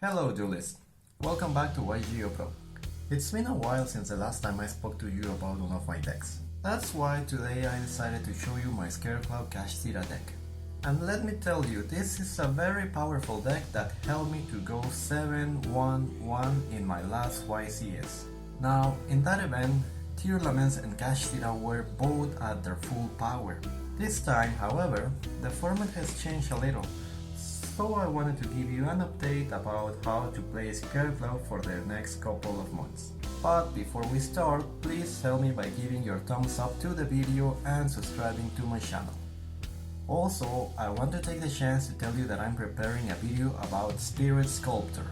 Hello duelist, welcome back to YGO Pro. It's been a while since the last time I spoke to you about one of my decks. That's why today I decided to show you my Scareclaw Kashtira deck. And let me tell you, this is a very powerful deck that helped me to go 7-1-1 in my last YCS. Now, in that event, Tearlaments and Kashtira were both at their full power. This time, however, the format has changed a little. So I wanted to give you an update about how to play Scareclaw for the next couple of months. But before we start, please help me by giving your thumbs up to the video and subscribing to my channel. Also, I want to take the chance to tell you that I'm preparing a video about Spirit Sculptor.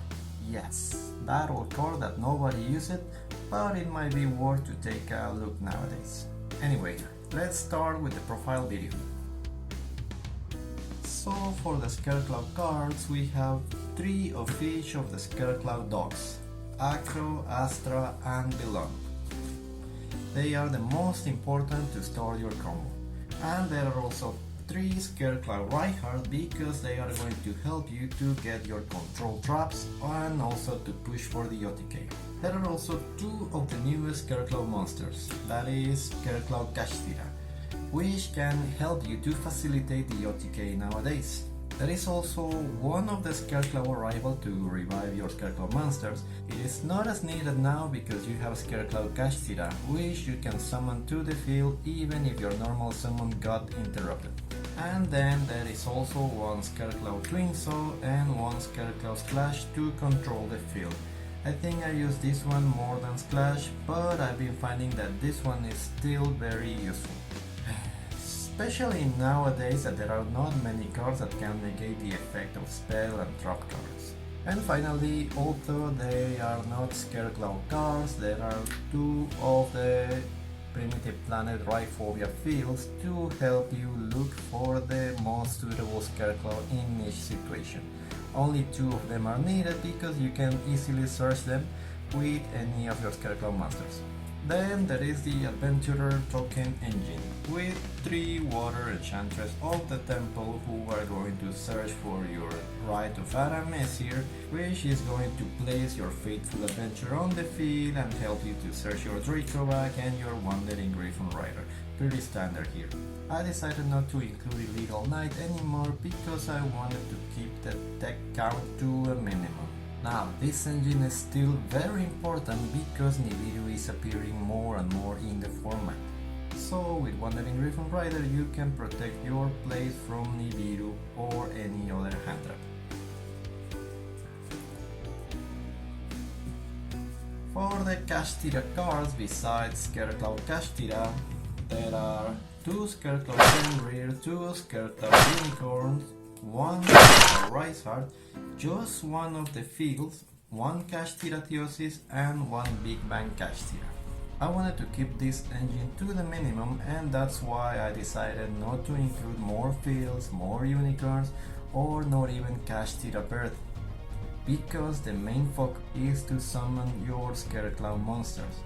Yes, that old card that nobody uses, but it might be worth to take a look nowadays. Anyway, let's start with the profile video. So for the Scareclaw cards, we have 3 of each of the Scareclaw dogs, Acro, Astra and Belong. They are the most important to start your combo. And there are also 3 Scareclaw Reinhardt because they are going to help you to get your control traps and also to push for the OTK. There are also 2 of the newest Scareclaw monsters, that is Scareclaw Kashtira, which can help you to facilitate the OTK nowadays. There is also one of the Scareclaw arrival to revive your Scareclaw monsters. It is not as needed now because you have Scareclaw Kashtira, which you can summon to the field even if your normal summon got interrupted. And then there is also one Scareclaw Twinso and one Scareclaw Splash to control the field. I think I use this one more than Splash, but I've been finding that this one is still very useful. Especially nowadays that there are not many cards that can negate the effect of spell and trap cards. And finally, although they are not Scareclaw cards, there are 2 of the Primitive Planet Rhyphobia fields to help you look for the most suitable Scareclaw in each situation. Only 2 of them are needed because you can easily search them with any of your Scareclaw monsters. Then there is the Adventurer token engine with 3 water enchantress of the temple who are going to search for your Rite of Aramesir, which is going to place your faithful adventurer on the field and help you to search your Dracovac and your Wandering Griffin Rider. Pretty standard here. I decided not to include Illegal Knight anymore because I wanted to keep the deck count to a minimum. Now, this engine is still very important because Nibiru is appearing more and more in the format. So with Wandering Griffin Rider you can protect your place from Nibiru or any other hand trap. For the Kashtira cards, besides Scareclaw Kashtira, there are 2 Scareclaw Fenrir, 2 Scareclaw Unicorns, 1 Scareclaw Riceheart, just 1 of the fields, 1 Kashtira Theosis and 1 Big Bang Kashtira. I wanted to keep this engine to the minimum and that's why I decided not to include more fields, more unicorns or not even Kashtira Bird, because the main focus is to summon your Scareclaw monsters.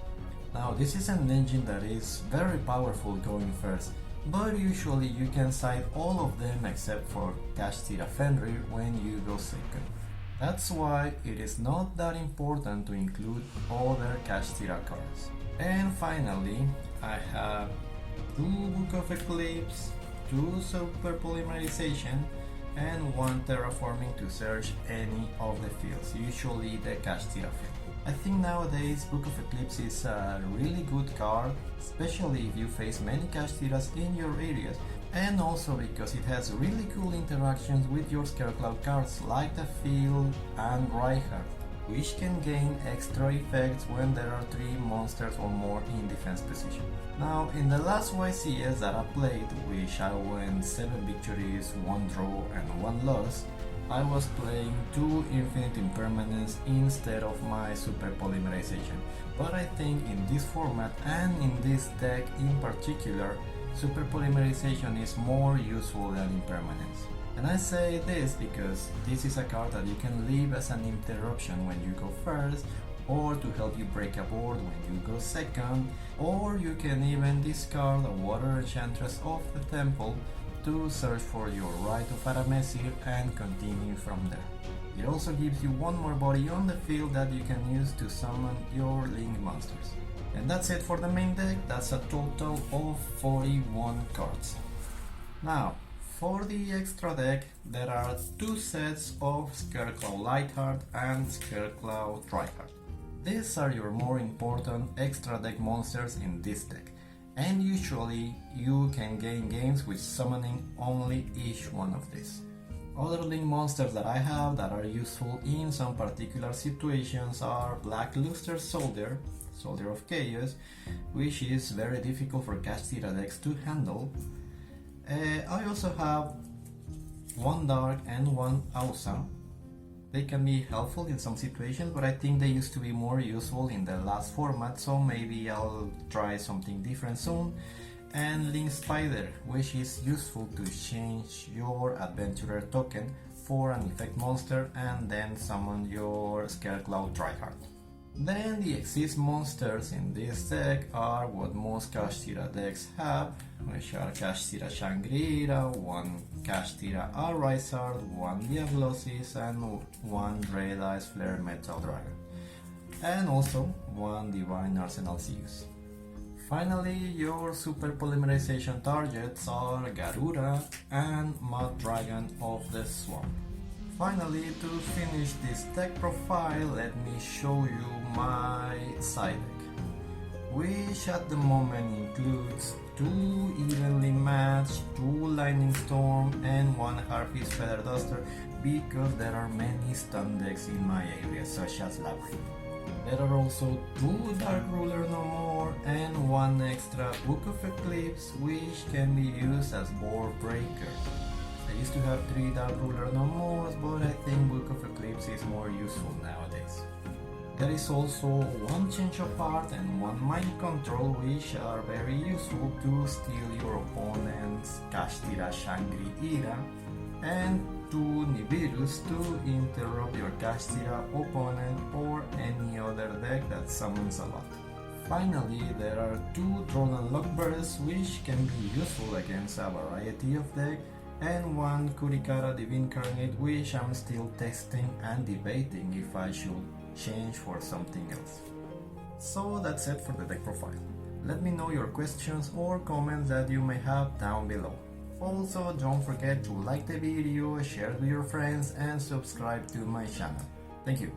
Now this is an engine that is very powerful going first, but usually you can side all of them except for Kashtira Fenrir when you go second. That's why it is not that important to include other Kashtira cards. And finally, I have 2 Book of Eclipse, 2 Super Polymerization, and 1 Terraforming to search any of the fields, usually the Kashtira field. I think nowadays Book of Eclipse is a really good card, especially if you face many Kashtiras in your areas, and also because it has really cool interactions with your Scareclaw cards like the field and Reinhardt, which can gain extra effects when there are 3 monsters or more in defense position. Now, in the last YCS that I played, which I went 7 victories, 1 draw and 1 loss, I was playing 2 Infinite Impermanence instead of my Super Polymerization. But I think in this format and in this deck in particular, Super Polymerization is more useful than Impermanence. And I say this because this is a card that you can leave as an interruption when you go first, or to help you break a board when you go second, or you can even discard a water enchantress of the temple to search for your Rite of Aramesir and continue from there. It also gives you one more body on the field that you can use to summon your Link monsters. And that's it for the main deck. That's a total of 41 cards. Now, for the extra deck, there are two sets of Scareclaw Lightheart and Scareclaw Tryhard. These are your more important extra deck monsters in this deck, and usually you can gain games with summoning only each one of these. Other Link monsters that I have that are useful in some particular situations are Blackluster Soldier, Soldier of Chaos, which is very difficult for Kashtira decks to handle. I also have one Dark and one Awesome. They can be helpful in some situations, but I think they used to be more useful in the last format, so maybe I'll try something different soon. And Link Spider, which is useful to change your Adventurer token for an effect monster and then summon your Scareclaw Tryhard. Then the exist monsters in this deck are what most Kashtira decks have, which are Kashtira Shangri-La, one Kashtira Arisard, one Diablosis, and one Red Eyes Flare Metal Dragon, and also one Divine Arsenal Zeus. Finally, your super polymerization targets are Garuda and Mud Dragon of the Swamp. Finally, to finish this deck profile, let me show you my side deck, which at the moment includes 2 evenly matched, 2 Lightning Storm, and 1 Harpy's Feather Duster, because there are many stun decks in my area, such as Labyrinth. There are also 2 Dark Ruler No More and 1 extra Book of Eclipse, which can be used as board breaker. I used to have 3 Dark Ruler No More, but I think Book of Eclipse is more useful nowadays. There is also 1 Change of Heart and 1 Mind Control, which are very useful to steal your opponent's Kashtira Shangri-La, and 2 Nibiru's to interrupt your Kashtira opponent or any other deck that summons a lot. Finally, there are 2 Troll and Lockbirds, which can be useful against a variety of decks, and 1 Kurikara Divincarnate, which I'm still testing and debating if I should change for something else. So that's it for the deck profile. Let me know your questions or comments that you may have down below. Also, don't forget to like the video, share with your friends, and subscribe to my channel. Thank you.